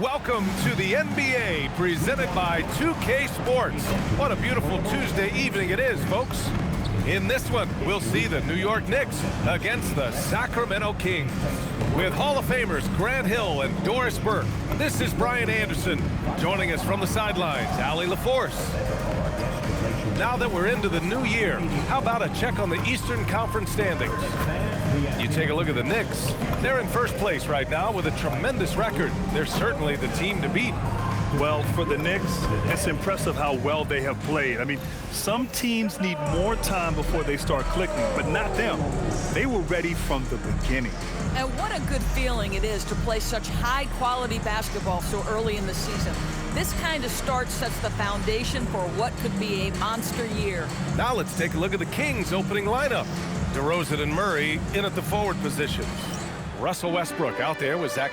Welcome to the NBA, presented by 2K Sports. What a beautiful Tuesday evening it is, folks. In this one, we'll see the New York Knicks against the Sacramento Kings. With Hall of Famers Grant Hill and Doris Burke, this is Brian Anderson. Joining us from the sidelines, Allie LaForce. Now that we're into the new year, how about a check on the Eastern Conference standings? You take a look at the Knicks. They're in first place right now with a tremendous record. They're certainly the team to beat. Well, for the Knicks, it's impressive how well they have played. I mean, some teams need more time before they start clicking, but not them. They were ready from the beginning. And what a good feeling it is to play such high-quality basketball so early in the season. This kind of start sets the foundation for what could be a monster year. Now let's take a look at the Kings' opening lineup. DeRozan and Murray in at the forward positions. Russell Westbrook out there with Zach.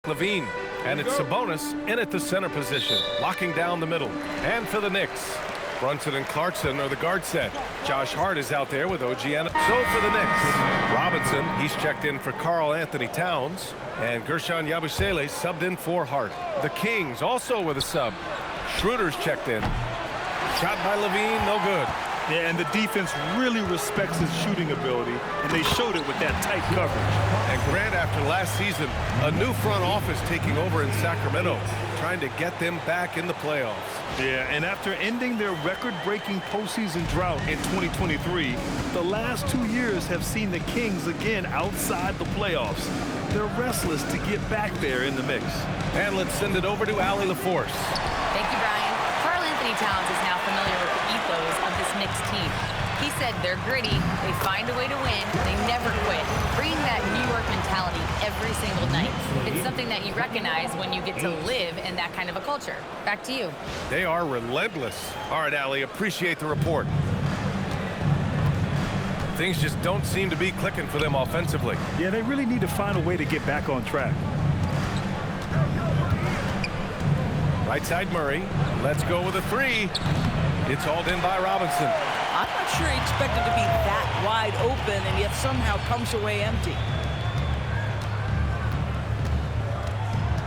Levine, and it's Sabonis in at the center position, locking down the middle. And for the Knicks, Brunson and Clarkson are the guard set. Josh Hart is out there with OG. So for the Knicks, Robinson, he's checked in for Karl Anthony Towns, and Gershon Yabusele subbed in for Hart. The Kings also with a sub. Schroeder's checked in. Shot by Levine, no good. Yeah, and the defense really respects his shooting ability, and they showed it with that tight coverage. And Grant, after last season, a new front office taking over in Sacramento, trying to get them back in the playoffs. Yeah, and after ending their record-breaking postseason drought in 2023, the last 2 years have seen the Kings again outside the playoffs. They're restless to get back there in the mix. And let's send it over to Allie LaForce. Thank you, Brian. Karl Anthony Towns is now familiar with the ethos of this Knicks team. He said they're gritty, they find a way to win, they never quit, bringing that New York mentality every single night. It's something that you recognize when you get to live in that kind of a culture. Back to you. They are relentless. All right, Allie, appreciate the report. Things just don't seem to be clicking for them offensively. Yeah, they really need to find a way to get back on track. Right side Murray. Let's go with a three. It's hauled in by Robinson. I'm not sure he expected to be that wide open and yet somehow comes away empty.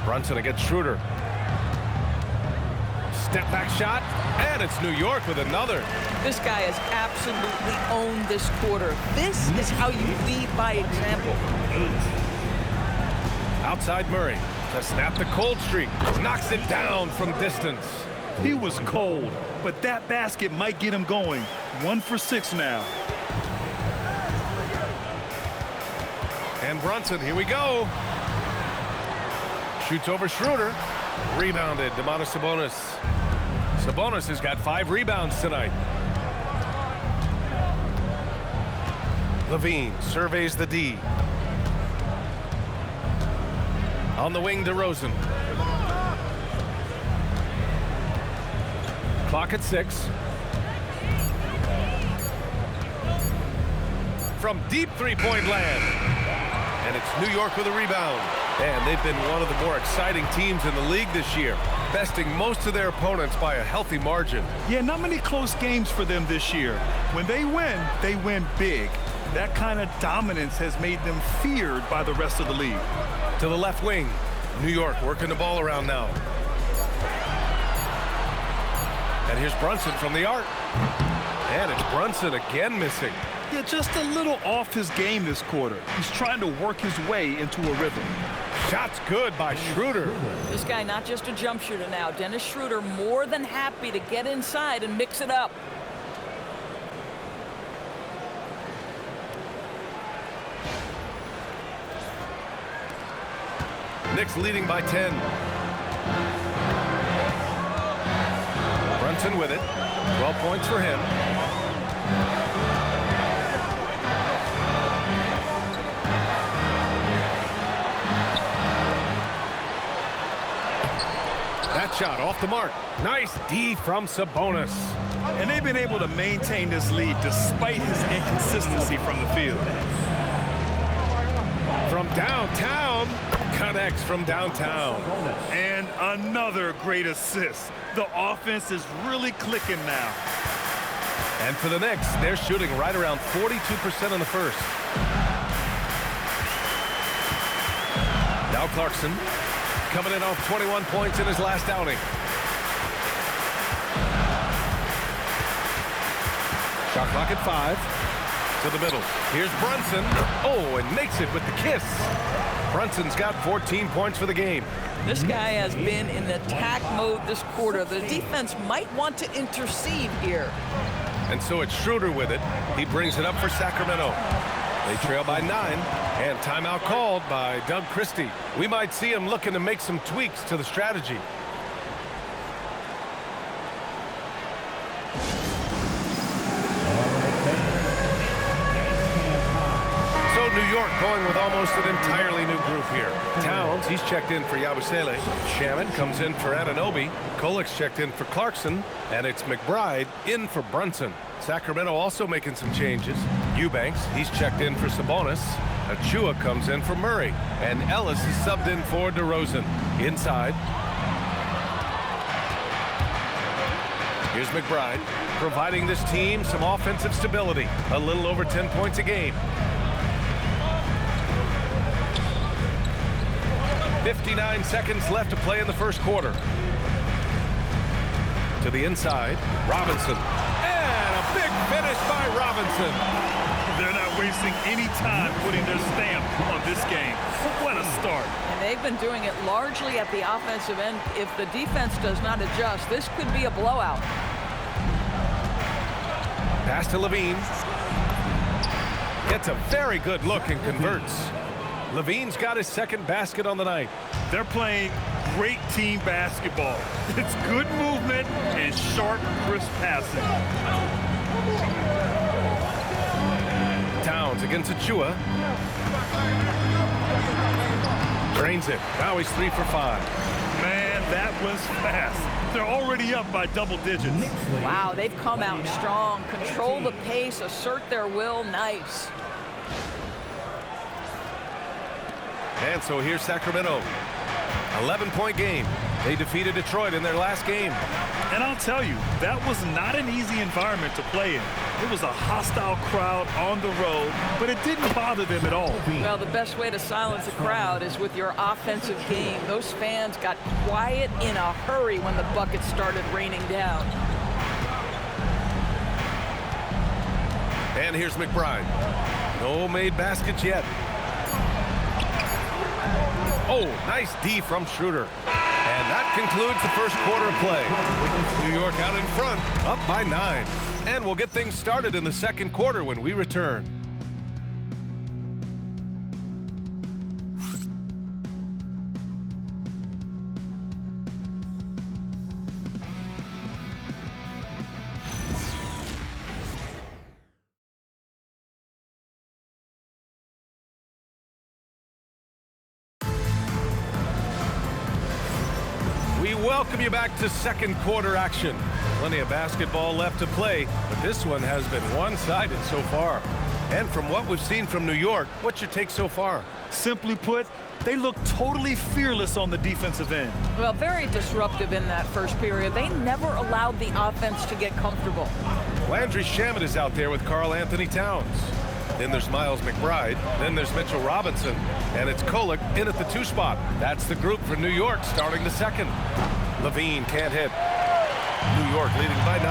Brunson against Schroeder. Step back shot, and it's New York with another. This guy has absolutely owned this quarter. This is how you lead by example. Outside Murray to snap the cold streak. Knocks it down from distance. He was cold, but that basket might get him going. 1 for 6 now. And Brunson, here we go. Shoots over Schroeder. Rebounded, Domantas Sabonis. Sabonis has got 5 rebounds tonight. Levine surveys the D. On the wing, DeRozan. Clock at 6. From deep three-point land. And it's New York with a rebound. And they've been one of the more exciting teams in the league this year, besting most of their opponents by a healthy margin. Yeah, not many close games for them this year. When they win big. That kind of dominance has made them feared by the rest of the league. To the left wing, New York working the ball around now. And here's Brunson from the arc. And it's Brunson again missing. Yeah, just a little off his game this quarter. He's trying to work his way into a rhythm. Shot's good by Schroeder. This guy not just a jump shooter now. Dennis Schroeder more than happy to get inside and mix it up. Knicks leading by 10. Brunson with it. 12 points for him. shot off the mark. Nice D from Sabonis. And they've been able to maintain this lead despite his inconsistency from the field. From downtown, connects from downtown. And another great assist. The offense is really clicking now. And for the Knicks, they're shooting right around 42% in the first. Now Clarkson coming in off 21 points in his last outing. Shot clock at 5. To the middle. Here's Brunson. Oh, and makes it with the kiss. Brunson's got 14 points for the game. This guy has been in attack mode this quarter. The defense might want to intercede here. And so it's Schroeder with it. He brings it up for Sacramento. They trail by 9, and timeout called by Doug Christie. We might see him looking to make some tweaks to the strategy. So New York going with almost an entirely new group here. Towns, he's checked in for Yabusele. Shaman comes in for Anunoby. Kolik's checked in for Clarkson. And it's McBride in for Brunson. Sacramento also making some changes. Eubanks, he's checked in for Sabonis. Achua comes in for Murray. And Ellis is subbed in for DeRozan. Inside. Here's McBride, providing this team some offensive stability. A little over 10 points a game. 59 seconds left to play in the first quarter. To the inside, Robinson. And a big finish by Robinson. They're not wasting any time putting their stamp on this game. What a start. And they've been doing it largely at the offensive end. If the defense does not adjust, this could be a blowout. Pass to Levine. Gets a very good look and converts. Levine's got his second basket on the night. They're playing great team basketball. It's good movement and sharp, crisp passing. Towns against Achua. Drains it. Now he's 3 for 5. Man, that was fast. They're already up by double digits. Wow, they've come out strong. Control the pace, assert their will. Nice. And so here's Sacramento. 11-point game. They defeated Detroit in their last game. And I'll tell you, that was not an easy environment to play in. It was a hostile crowd on the road, but it didn't bother them at all. Well, the best way to silence a crowd is with your offensive game. Those fans got quiet in a hurry when the buckets started raining down. And here's McBride. No made baskets yet. Oh, nice D from Schroeder. And that concludes the first quarter of play. New York out in front, up by 9. And we'll get things started in the second quarter when we return. Welcome you back to second quarter action. Plenty of basketball left to play, but this one has been one-sided so far. And from what we've seen from New York, what's your take so far? Simply put, they look totally fearless on the defensive end. Well, very disruptive in that first period. They never allowed the offense to get comfortable. Landry Shamet is out there with Karl Anthony Towns. Then there's Miles McBride. Then there's Mitchell Robinson. And it's Kolik in at the 2 spot. That's the group for New York starting the second. Levine can't hit. New York leading by 9.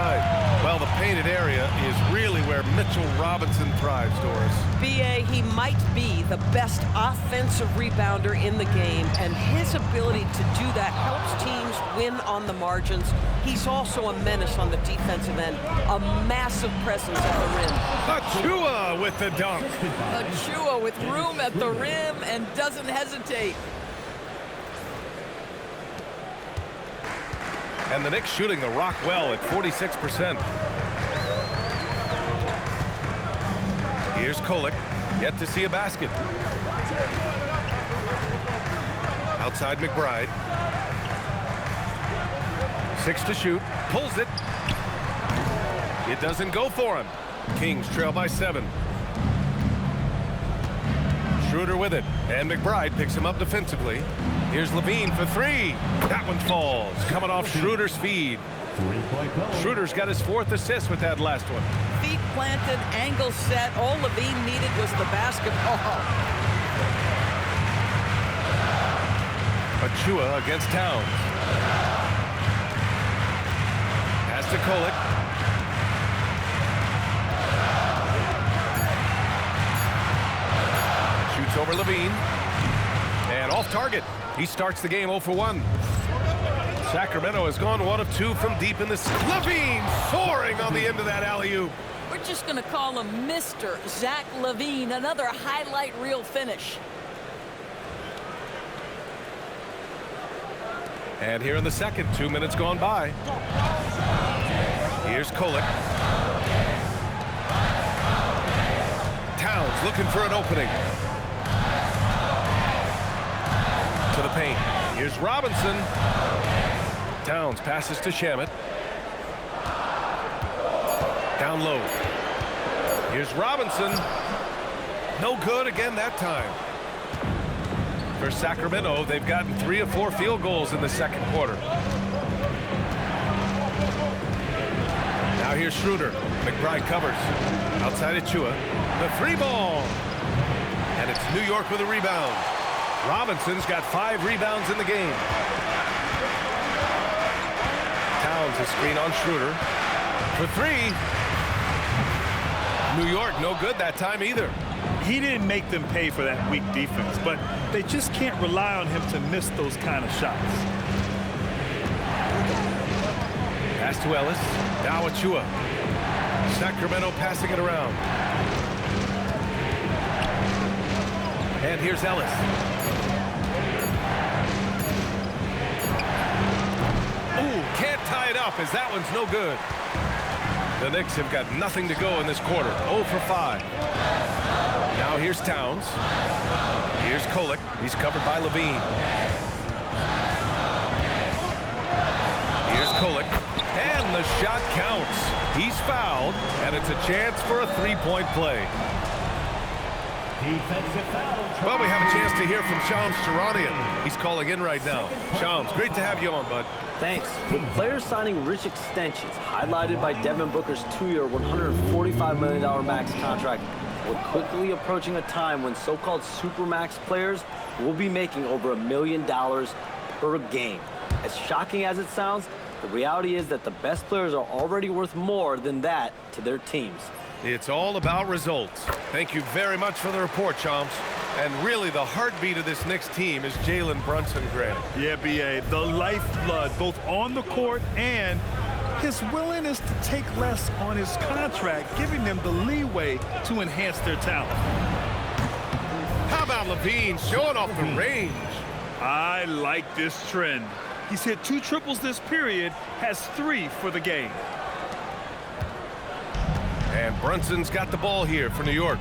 Well, the painted area is really where Mitchell Robinson thrives, Doris. B.A., he might be the best offensive rebounder in the game, and his ability to do that helps teams win on the margins. He's also a menace on the defensive end, a massive presence at the rim. Achua with the dunk. Achua with room at the rim and doesn't hesitate. And the Knicks shooting the rock well at 46%. Here's Kolik, yet to see a basket. Outside McBride. 6 to shoot. Pulls it. It doesn't go for him. Kings trail by 7. Schroeder with it. And McBride picks him up defensively. Here's Levine for 3. That one falls. Coming off Schroeder's feed. Schroeder's got his 4th assist with that last one. Feet planted, angle set. All Levine needed was the basketball. Achua against Towns. Pass to Kolek. Shoots over Levine. And off target. He starts the game 0 for 1. Sacramento has gone 1 of 2 from deep in this. Levine soaring on the end of that alley-oop. We're just going to call him Mr. Zach Levine. Another highlight reel finish. And here in the second, 2 minutes gone by. Here's Kolek. Towns looking for an opening. To the paint. Here's Robinson. Towns passes to Shamet. Down low. Here's Robinson. No good again that time. For Sacramento, they've gotten 3 of 4 field goals in the second quarter. Now here's Schroeder. McBride covers. Outside Achua. The 3 ball. And it's New York with a rebound. Robinson's got 5 rebounds in the game. Towns a screen on Schroeder. For 3. New York no good that time either. He didn't make them pay for that weak defense, but they just can't rely on him to miss those kind of shots. Pass to Ellis. Now Achua. Sacramento passing it around. And here's Ellis. Ooh, can't tie it up as that one's no good. The Knicks have got nothing to go in this quarter. 0 for 5. Now here's Towns. Here's Kolek. He's covered by Levine. Here's Kolek. And the shot counts. He's fouled, and it's a chance for a 3-point play. Well, we have a chance to hear from Shams Charania. He's calling in right now. Shams, great to have you on, bud. Thanks. With players signing rich extensions, highlighted by Devin Booker's 2-year, $145 million max contract, we're quickly approaching a time when so-called supermax players will be making over $1 million per game. As shocking as it sounds, the reality is that the best players are already worth more than that to their teams. It's all about results. Thank you very much for the report, Shams. And really, the heartbeat of this Knicks team is Jalen Brunson, Grant. Yeah, B.A., the lifeblood, both on the court and his willingness to take less on his contract, giving them the leeway to enhance their talent. How about Levine showing off the range? I like this trend. He's hit 2 triples this period, has 3 for the game. And Brunson's got the ball here for New York.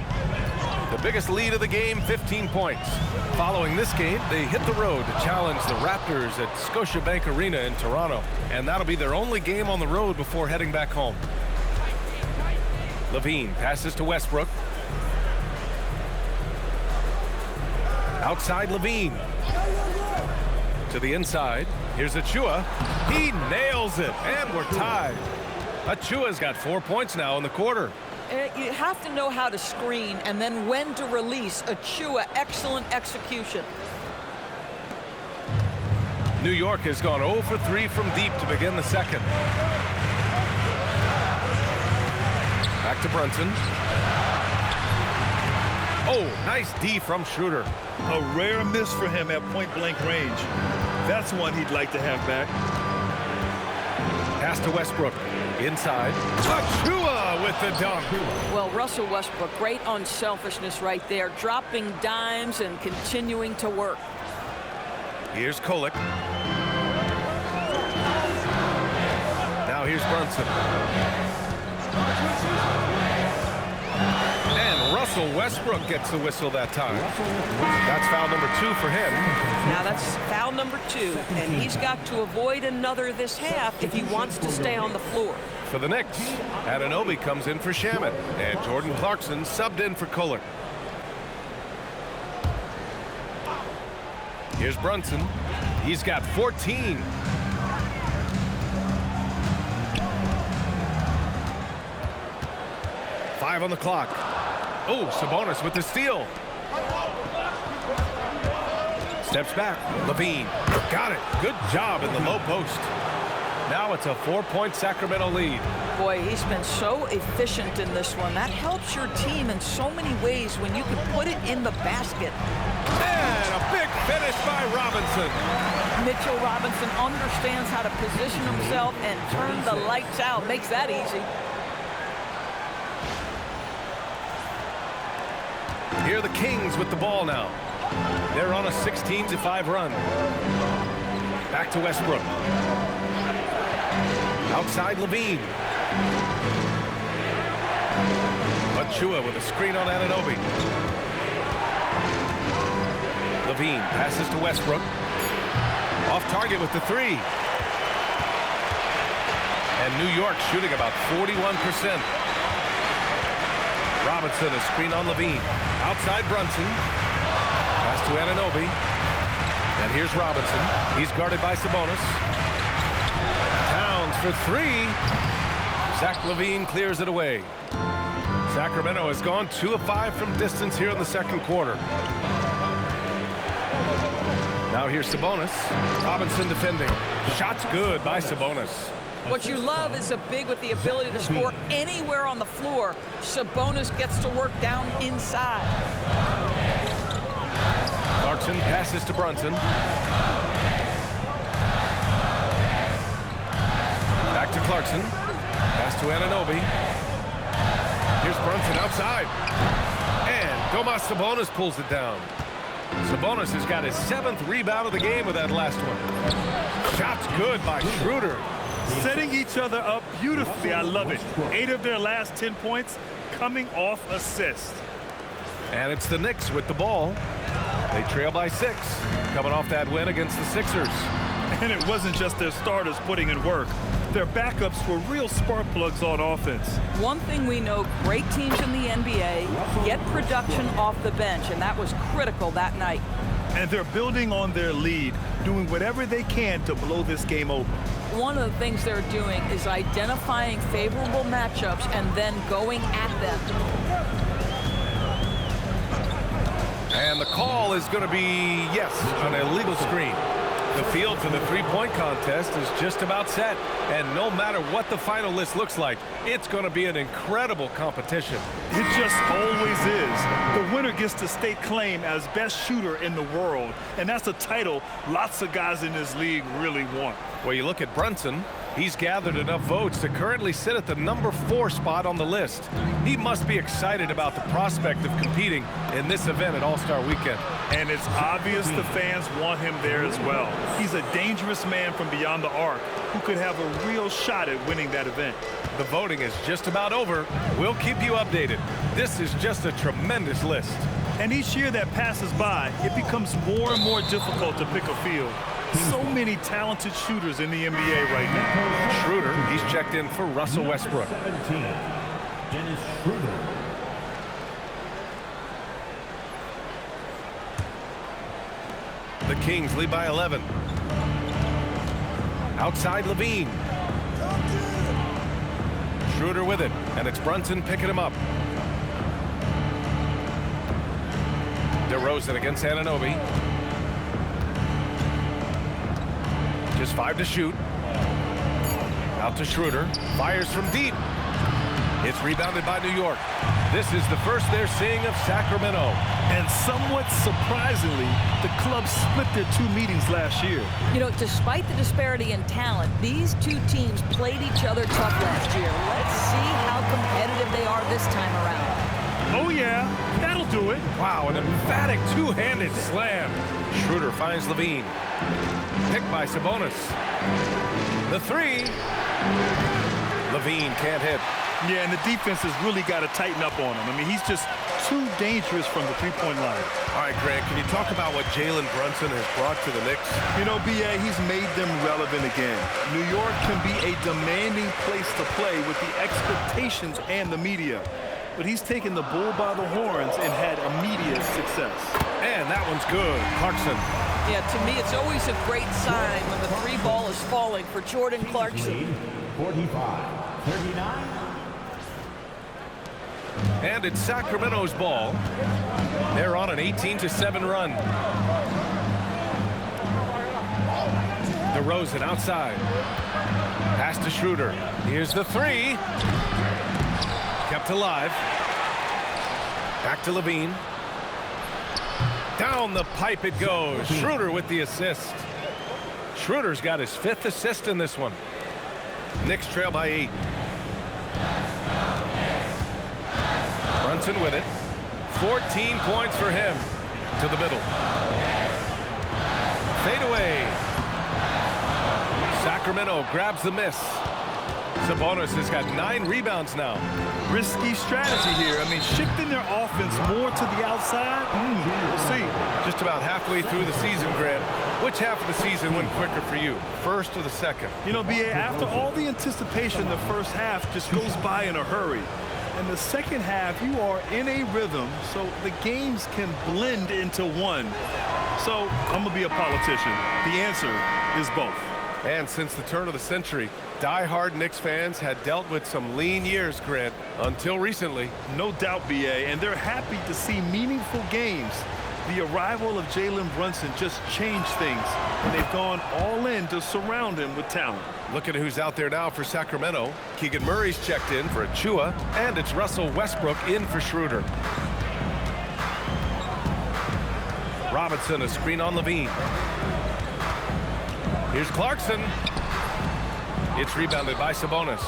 The biggest lead of the game, 15 points. Following this game, they hit the road to challenge the Raptors at Scotiabank Arena in Toronto. And that'll be their only game on the road before heading back home. Levine passes to Westbrook. Outside Levine. To the inside. Here's Achua. He nails it, and we're tied. Achua's got 4 points now in the quarter. You have to know how to screen and then when to release. Achua, excellent execution. New York has gone 0 for 3 from deep to begin the second. Back to Brunson. Oh, nice D from Schroeder. A rare miss for him at point-blank range. That's one he'd like to have back. Pass to Westbrook. Inside. Achua with the dunk. Well, Russell Westbrook, great unselfishness right there, dropping dimes and continuing to work. Here's Kolek. Now here's Brunson. And Russell Westbrook gets the whistle that time. That's foul number 2 for him. Now that's foul number 2, and he's got to avoid another this half if he wants to stay on the floor. For the Knicks, Anunoby comes in for Shaman, and Jordan Clarkson subbed in for Kohler. Here's Brunson. He's got 14. Five on the clock. Oh, Sabonis with the steal. Steps back. Levine. Got it. Good job in the low post. Now it's a 4-point Sacramento lead. Boy, he's been so efficient in this one. That helps your team in so many ways when you can put it in the basket. And a big finish by Robinson. Mitchell Robinson understands how to position himself and turn the lights out. Makes that easy. Here are the Kings with the ball now. They're on a 16-5 run. Back to Westbrook. Outside Levine. Achua with a screen on Anunoby. Levine passes to Westbrook. Off target with the 3. And New York shooting about 41%. Robinson, a screen on Levine. Outside Brunson. Pass to Anunoby. And here's Robinson. He's guarded by Sabonis. Towns for 3. Zach LaVine clears it away. Sacramento has gone 2 of 5 from distance here in the second quarter. Now here's Sabonis. Robinson defending. Shot's good by Sabonis. What you love is a big with the ability to score anywhere on the floor. Sabonis gets to work down inside. Clarkson passes to Brunson. Back to Clarkson. Pass to Anunoby. Here's Brunson outside. And Domas Sabonis pulls it down. Sabonis has got his 7th rebound of the game with that last one. Shot's good by Schroeder. Setting each other up beautifully. I love it. 8 of their last 10 points coming off assists. And it's the Knicks with the ball. They trail by 6, coming off that win against the Sixers. And it wasn't just their starters putting in work. Their backups were real spark plugs on offense. One thing we know, great teams in the NBA get production off the bench, and that was critical that night. And they're building on their lead, doing whatever they can to blow this game open. One of the things they're doing is identifying favorable matchups and then going at them. And the call is going to be, yes, an illegal screen. The field for the three-point contest is just about set. And no matter what the final list looks like, it's going to be an incredible competition. It just always is. The winner gets to stake claim as best shooter in the world. And that's a title lots of guys in this league really want. Well, you look at Brunson. He's gathered enough votes to currently sit at the number 4 spot on the list. He must be excited about the prospect of competing in this event at All-Star Weekend. And it's obvious the fans want him there as well. He's a dangerous man from beyond the arc who could have a real shot at winning that event. The voting is just about over. We'll keep you updated. This is just a tremendous list. And each year that passes by, it becomes more and more difficult to pick a field. So many talented shooters in the NBA right now. Schroeder, he's checked in for Russell Westbrook. 17, Dennis Schroeder. The Kings lead by 11. Outside Levine. Schroeder with it, and it's Brunson picking him up. DeRozan against Anunoby. Just 5 to shoot. Out to Schroeder. Fires from deep. It's rebounded by New York. This is the first they're seeing of Sacramento. And somewhat surprisingly, the club split their 2 meetings last year. You know, despite the disparity in talent, these two teams played each other tough last year. Let's see how competitive they are this time around. Oh, yeah, that'll do it. Wow, an emphatic two-handed slam. Schroeder finds Levine. Picked by Sabonis. The 3. Levine can't hit. Yeah, and the defense has really got to tighten up on him. I mean, he's just too dangerous from the three-point line. All right, Grant, can you talk about what Jalen Brunson has brought to the Knicks? You know, B.A., he's made them relevant again. New York can be a demanding place to play with the expectations and the media. But he's taken the bull by the horns and had immediate success. And that one's good. Clarkson. Yeah, to me, it's always a great sign when the three ball is falling for Jordan Clarkson. 45-39. And it's Sacramento's ball. They're on an 18-7 run. DeRozan outside. Pass to Schroeder. Here's the three. Kept alive. Back to Levine. Down the pipe it goes. Schroeder with the assist. Schroeder's got his 5th assist in this one. Knicks trail by 8. Brunson with it. 14 points for him. To the middle. Fade away. Sacramento grabs the miss. Sabonis has got 9 rebounds now. Risky strategy here. I mean, shifting their offense more to the outside. We'll see. Just about halfway through the season, Grant. Which half of the season went quicker for you? First or the second? You know, B.A., after all the anticipation, the first half just goes by in a hurry. And the second half, you are in a rhythm, so the games can blend into one. So I'm going to be a politician. The answer is both. And since the turn of the century, die-hard Knicks fans had dealt with some lean years, Grant, until recently. No doubt, B.A., and they're happy to see meaningful games. The arrival of Jalen Brunson just changed things, and they've gone all in to surround him with talent. Look at who's out there now for Sacramento. Keegan Murray's checked in for Achua, and it's Russell Westbrook in for Schroeder. Robinson, a screen on Levine. Here's Clarkson. It's rebounded by Sabonis.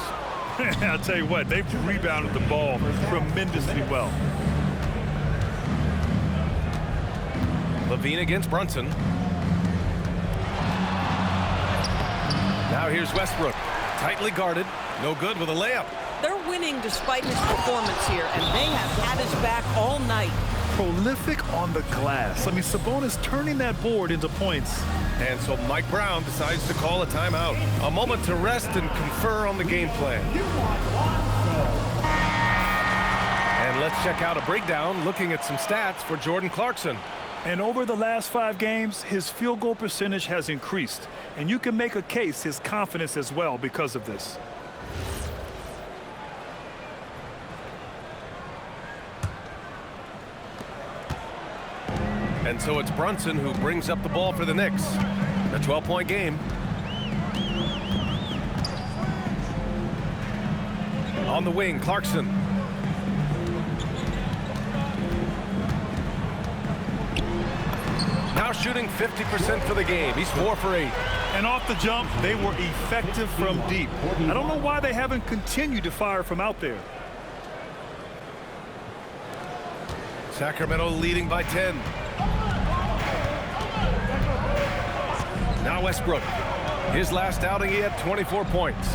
I'll tell you what, they've rebounded the ball tremendously well. Levine against Brunson. Now here's Westbrook. Tightly guarded. No good with a layup. They're winning despite his performance here, and they have had his back all night. Prolific on the glass. I mean, Sabonis turning that board into points. And so Mike Brown decides to call a timeout. A moment to rest and confer on the game plan. And let's check out a breakdown looking at some stats for Jordan Clarkson. And over the last 5 games, his field goal percentage has increased. And you can make a case his confidence as well because of this. And so it's Brunson who brings up the ball for the Knicks. A 12-point game. On the wing, Clarkson. Now shooting 50% for the game. He's 4 for 8. And off the jump, they were effective from deep. I don't know why they haven't continued to fire from out there. Sacramento leading by 10. Now Westbrook. His last outing, he had 24 points.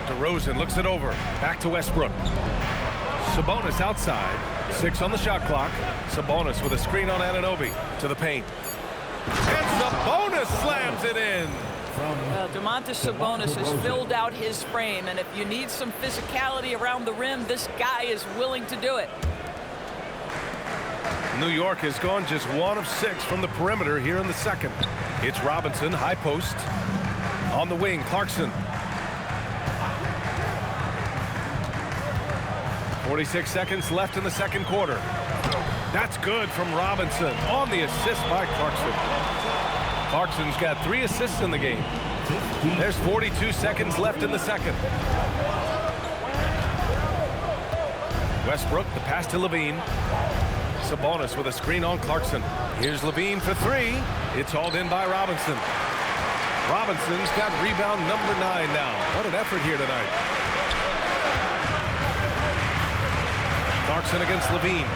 DeRozan looks it over. Back to Westbrook. Sabonis outside. 6 on the shot clock. Sabonis with a screen on Anunoby to the paint. And Sabonis slams it in. Domantas Sabonis has filled out his frame, and if you need some physicality around the rim, this guy is willing to do it. New York has gone just 1 of 6 from the perimeter here in the second. It's Robinson, high post. On the wing, Clarkson. 46 seconds left in the second quarter. That's good from Robinson on the assist by Clarkson. Clarkson's got 3 assists in the game. There's 42 seconds left in the second. Westbrook, the pass to Levine. Sabonis with a screen on Clarkson. Here's Levine for 3. It's hauled in by Robinson. Robinson's got rebound number 9 now. What an effort here tonight. Clarkson against Levine.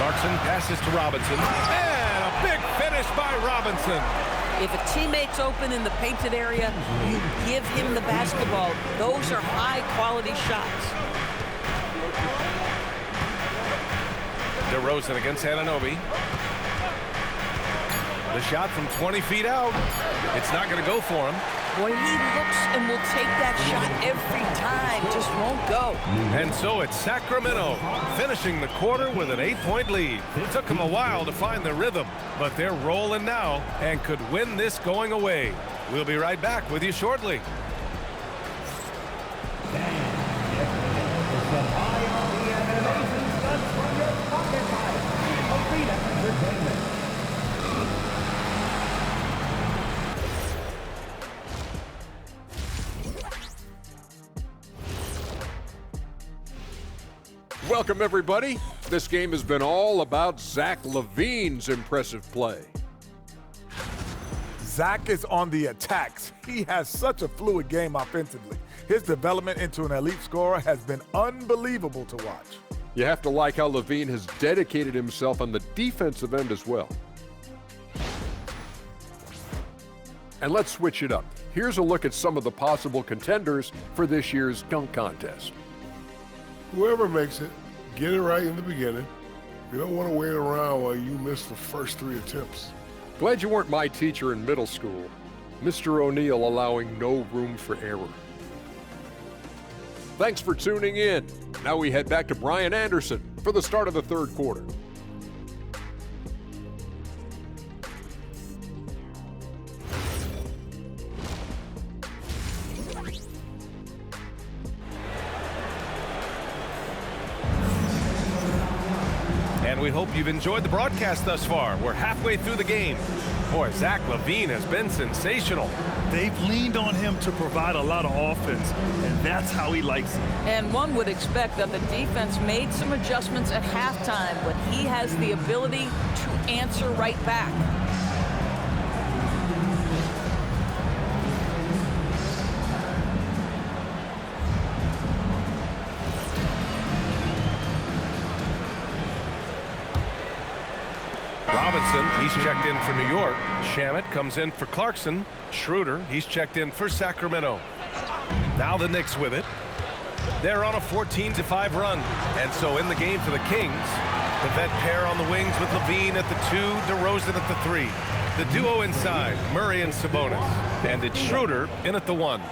Clarkson passes to Robinson. And a big finish by Robinson. If a teammate's open in the painted area, you give him the basketball. Those are high-quality shots. DeRozan against Anunoby. The shot from 20 feet out. It's not going to go for him. Boy, he looks and will take that shot every time. Just won't go. And so it's Sacramento finishing the quarter with an 8-point lead. It took them a while to find their rhythm, but they're rolling now and could win this going away. We'll be right back with you shortly. Welcome, everybody. This game has been all about Zach LaVine's impressive play. Zach is on the attacks. He has such a fluid game offensively. His development into an elite scorer has been unbelievable to watch. You have to like how LaVine has dedicated himself on the defensive end as well. And let's switch it up. Here's a look at some of the possible contenders for this year's dunk contest. Whoever makes it, get it right in the beginning. You don't want to wait around while you miss the first 3 attempts. Glad you weren't my teacher in middle school. Mr. O'Neal allowing no room for error. Thanks for tuning in. Now we head back to Brian Anderson for the start of the third quarter. And we hope you've enjoyed the broadcast thus far. We're halfway through the game. Boy, Zach LaVine has been sensational. They've leaned on him to provide a lot of offense, and that's how he likes it. And one would expect that the defense made some adjustments at halftime, but he has the ability to answer right back. Robinson, he's checked in for New York. Shamet comes in for Clarkson. Schroeder, he's checked in for Sacramento. Now the Knicks with it. They're on a 14-5 run. And so in the game for the Kings, the vet pair on the wings with LaVine at the 2, DeRozan at the 3. The duo inside, Murray and Sabonis. And it's Schroeder in at the 1.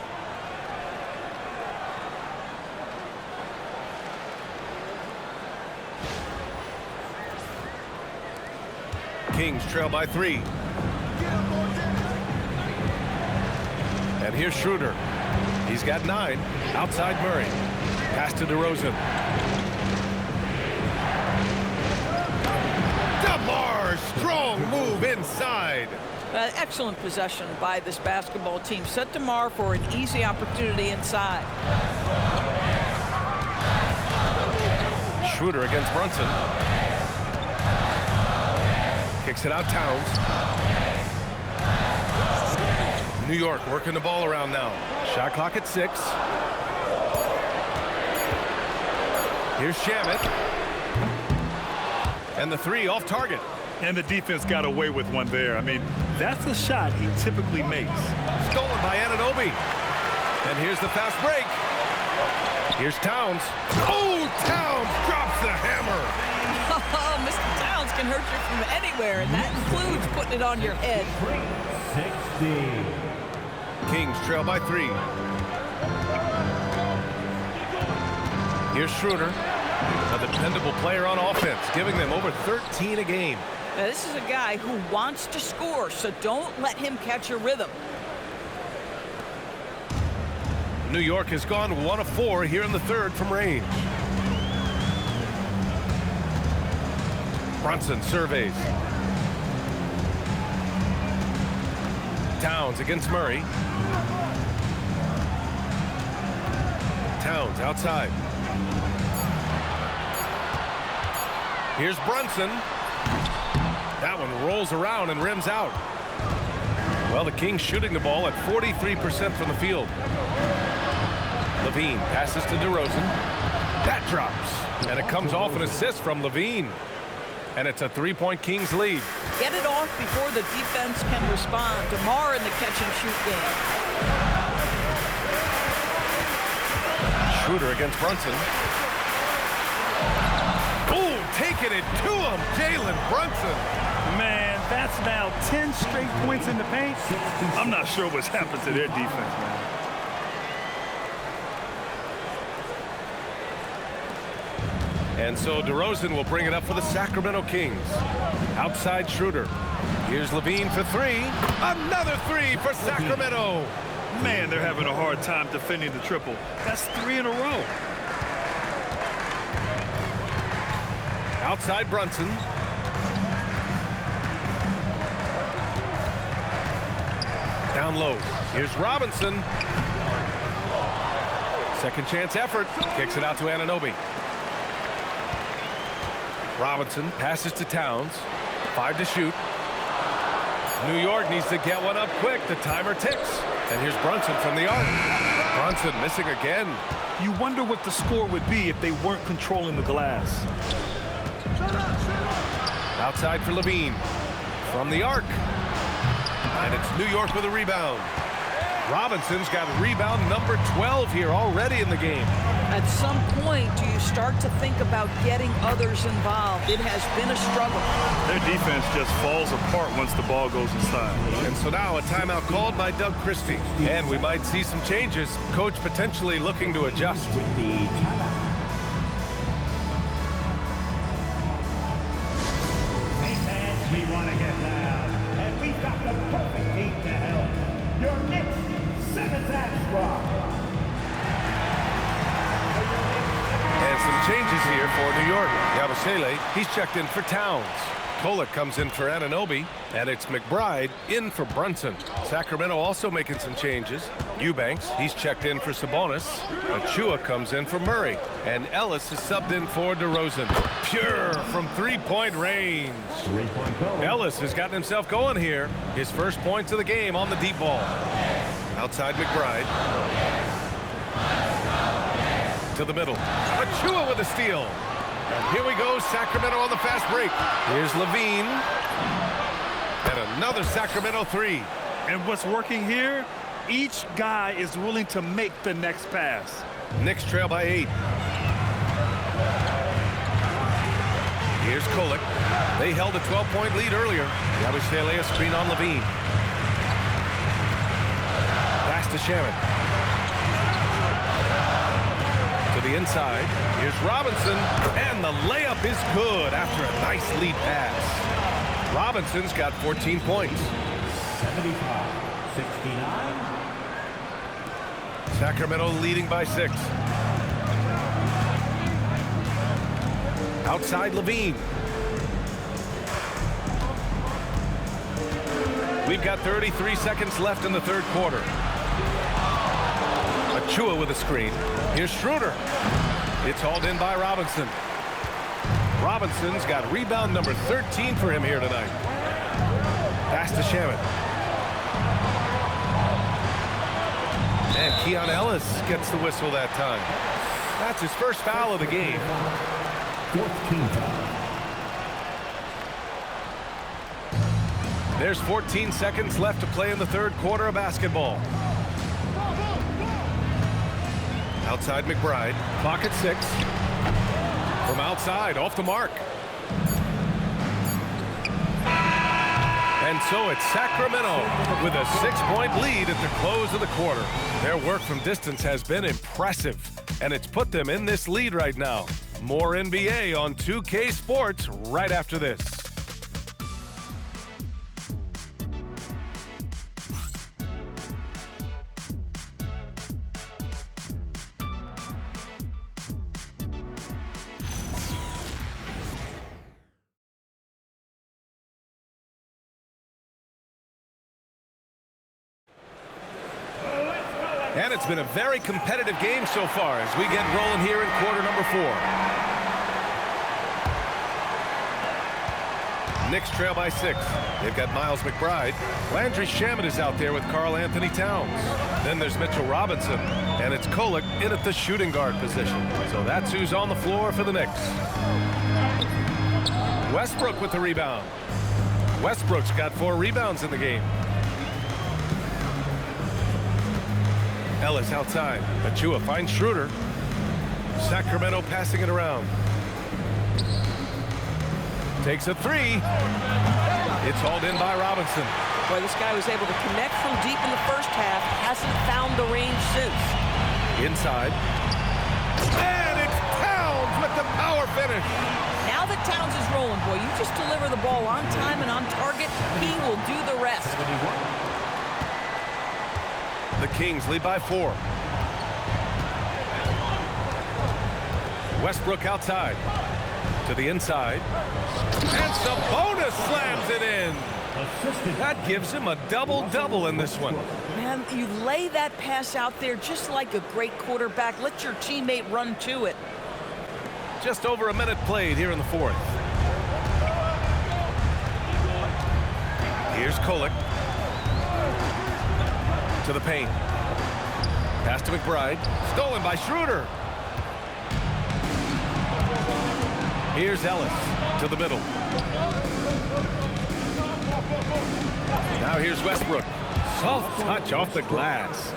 Kings trail by 3. And here's Schroeder. He's got 9. Outside Murray. Pass to DeRozan. DeMar, strong move inside. Excellent possession by this basketball team. Set DeMar for an easy opportunity inside. Schroeder against Brunson. Kicks it out, Towns. New York working the ball around now. Shot clock at 6. Here's Shamet. And the 3 off target. And the defense got away with one there. I mean, that's a shot he typically makes. Stolen by Anunoby. And here's the fast break. Here's Towns. Oh, Towns drops the hammer. Oh, Mr. Towns can hurt you from anywhere, and that includes putting it on your head. 60. Kings trail by 3. Here's Schroeder, a dependable player on offense, giving them over 13 a game. Now, this is a guy who wants to score, so don't let him catch a rhythm. New York has gone 1 of 4 here in the third from range. Brunson surveys. Towns against Murray. Towns outside. Here's Brunson. That one rolls around and rims out. Well, the Kings shooting the ball at 43% from the field. LaVine passes to DeRozan. That drops. And it comes off an assist from LaVine. And it's a 3-point Kings lead. Get it off before the defense can respond. DeMar in the catch-and-shoot game. Schroeder against Brunson. Boom, taking it to him, Jalen Brunson. Man, that's now 10 straight points in the paint. I'm not sure what's happened to their defense, man. And so DeRozan will bring it up for the Sacramento Kings. Outside Schroeder. Here's Levine for three. Another three for Sacramento. Man, they're having a hard time defending the triple. That's 3 in a row. Outside Brunson. Down low. Here's Robinson. Second chance effort. Kicks it out to Anunoby. Robinson passes to Towns. 5 to shoot. New York needs to get one up quick. The timer ticks. And here's Brunson from the arc. Brunson missing again. You wonder what the score would be if they weren't controlling the glass. Outside for Levine. From the arc. And it's New York with a rebound. Robinson's got rebound number 12 here already in the game. At some point, do you start to think about getting others involved? It has been a struggle. Their defense just falls apart once the ball goes inside. And so now a timeout called by Doug Christie. And we might see some changes. Coach potentially looking to adjust. Hey fans, we want to get loud. And we've got the perfect team to help. Your Knicks 7th squad. And some changes here for New York. Yabusele, he's checked in for Towns. Kolek comes in for Anunoby, and it's McBride in for Brunson. Sacramento also making some changes. Eubanks, he's checked in for Sabonis. Achua comes in for Murray, and Ellis is subbed in for DeRozan. Pure from three-point range. Ellis has gotten himself going here. His first points of the game on the deep ball. Outside McBride. To the middle. Achua with a steal. And here we go, Sacramento on the fast break. Here's Levine. And another Sacramento three. And what's working here? Each guy is willing to make the next pass. Knicks trail by 8. Here's Kolek. They held a 12-point lead earlier. Yabusele, a screen on Levine. Pass to Shaman. To the inside. Here's Robinson, and the layup is good after a nice lead pass. Robinson's got 14 points. 75-69. Sacramento leading by 6. Outside Levine. We've got 33 seconds left in the third quarter. Achua with a screen. Here's Schroeder. It's hauled in by Robinson. Robinson's got rebound number 13 for him here tonight. Pass to Shaman. And Keon Ellis gets the whistle that time. That's his first foul of the game. 14 foul. There's 14 seconds left to play in the third quarter of basketball. Outside McBride. Clock at 6. From outside, off the mark. And so it's Sacramento with a 6-point lead at the close of the quarter. Their work from distance has been impressive, and it's put them in this lead right now. More NBA on 2K Sports right after this. And it's been a very competitive game so far as we get rolling here in quarter number 4. Knicks trail by 6. They've got Miles McBride. Landry Shamet is out there with Karl Anthony Towns. Then there's Mitchell Robinson. And it's Kolek in at the shooting guard position. So that's who's on the floor for the Knicks. Westbrook with the rebound. Westbrook's got 4 rebounds in the game. Ellis outside. Achua finds Schroeder. Sacramento passing it around. Takes a 3. It's hauled in by Robinson. Boy, this guy was able to connect from deep in the first half. Hasn't found the range since. Inside. And it's Towns with the power finish. Now that Towns is rolling, boy, you just deliver the ball on time and on target, he will do the rest. The Kings lead by 4. Westbrook outside. To the inside. And Sabonis slams it in. That gives him a double-double in this one. Man, you lay that pass out there just like a great quarterback. Let your teammate run to it. Just over a minute played here in the 4th. Here's Kolek. To the paint. Pass to McBride. Stolen by Schroeder. Here's Ellis to the middle. Now here's Westbrook. Soft touch off the glass.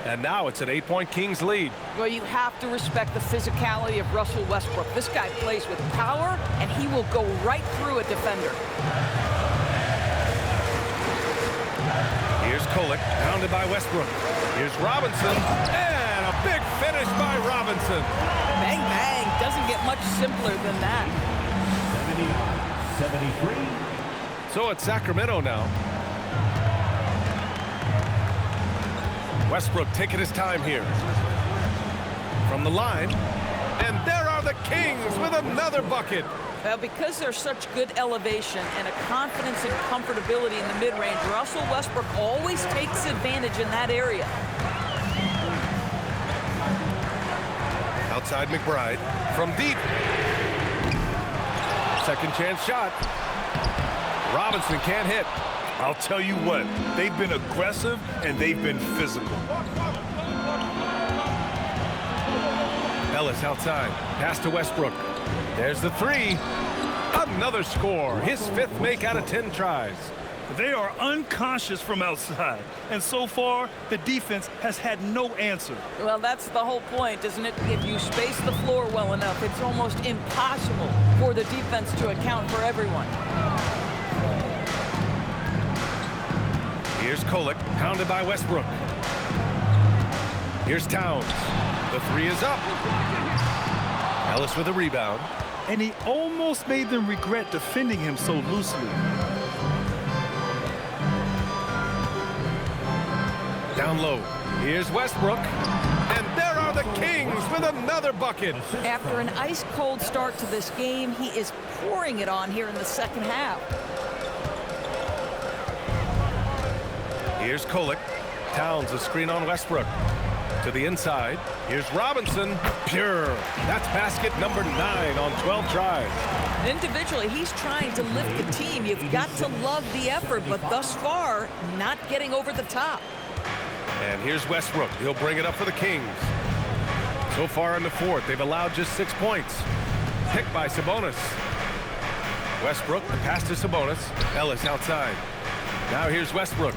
And now it's an 8-point Kings lead. Well, you have to respect the physicality of Russell Westbrook. This guy plays with power, and he will go right through a defender. Here's Kolek, pounded by Westbrook. Here's Robinson, and a big finish by Robinson. Bang, bang. Doesn't get much simpler than that. 73. So it's Sacramento now. Westbrook taking his time here. From the line. And there are the Kings with another bucket. Well, because there's such good elevation and a confidence and comfortability in the mid-range, Russell Westbrook always takes advantage in that area. Outside McBride. From deep. Second chance shot. Robinson can't hit. I'll tell you what, they've been aggressive and they've been physical. Ellis outside. Pass to Westbrook. There's the 3. Another score. His 5th make out of 10 tries. They are unconscious from outside, and so far, the defense has had no answer. Well, that's the whole point, isn't it? If you space the floor well enough, it's almost impossible for the defense to account for everyone. Here's Kolek, pounded by Westbrook. Here's Towns. The 3 is up. Ellis with a rebound. And he almost made them regret defending him so loosely. Down low. Here's Westbrook. And there are the Kings with another bucket. After an ice-cold start to this game, he is pouring it on here in the second half. Here's Kolek. Towns a screen on Westbrook. To the inside. Here's Robinson. Pure. That's basket number 9 on 12 tries. Individually, he's trying to lift the team. You've got to love the effort, but thus far, not getting over the top. And here's Westbrook. He'll bring it up for the Kings. So far in the 4th, they've allowed just 6 points. Picked by Sabonis. Westbrook, the pass to Sabonis. Ellis outside. Now here's Westbrook.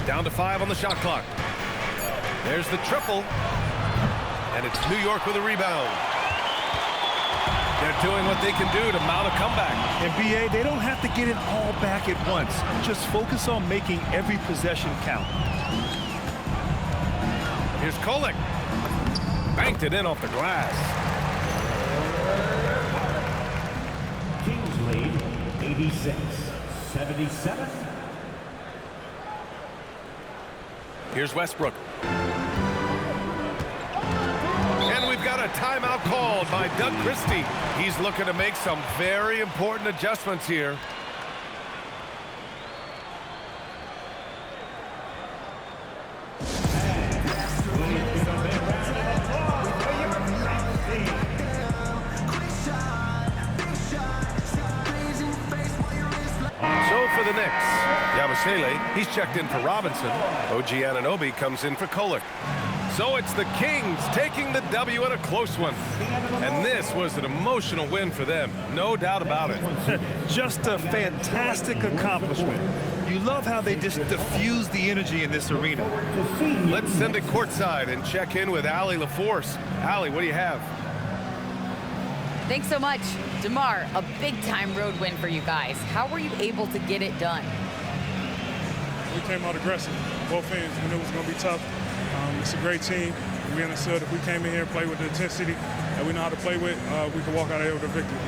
Down to 5 on the shot clock. There's the triple. And it's New York with a rebound. They're doing what they can do to mount a comeback. NBA, they don't have to get it all back at once. Just focus on making every possession count. Here's Kolek. Banked it in off the glass. Kings lead 86-77. Here's Westbrook. And we've got a timeout called by Doug Christie. He's looking to make some very important adjustments here. For the Knicks, Yabusele, he's checked in for Robinson. OG Anunoby comes in for Kolek. So it's the Kings taking the W in a close one. And this was an emotional win for them, no doubt about it. Just a fantastic accomplishment. You love how they just diffuse the energy in this arena. Let's send it courtside and check in with Allie LaForce. Allie, what do you have? Thanks so much. DeMar, a big-time road win for you guys. How were you able to get it done? We came out aggressive. Both ends. We knew it was going to be tough. It's a great team. We understood if we came in here and played with the intensity that we know how to play with, we could walk out of here with a victory.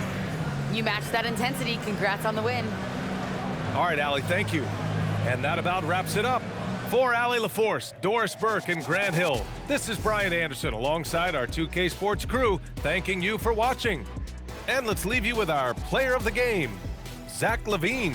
You matched that intensity. Congrats on the win. All right, Allie, thank you. And that about wraps it up. For Allie LaForce, Doris Burke, and Grant Hill, this is Brian Anderson alongside our 2K Sports crew, thanking you for watching. And let's leave you with our player of the game, Zach LaVine.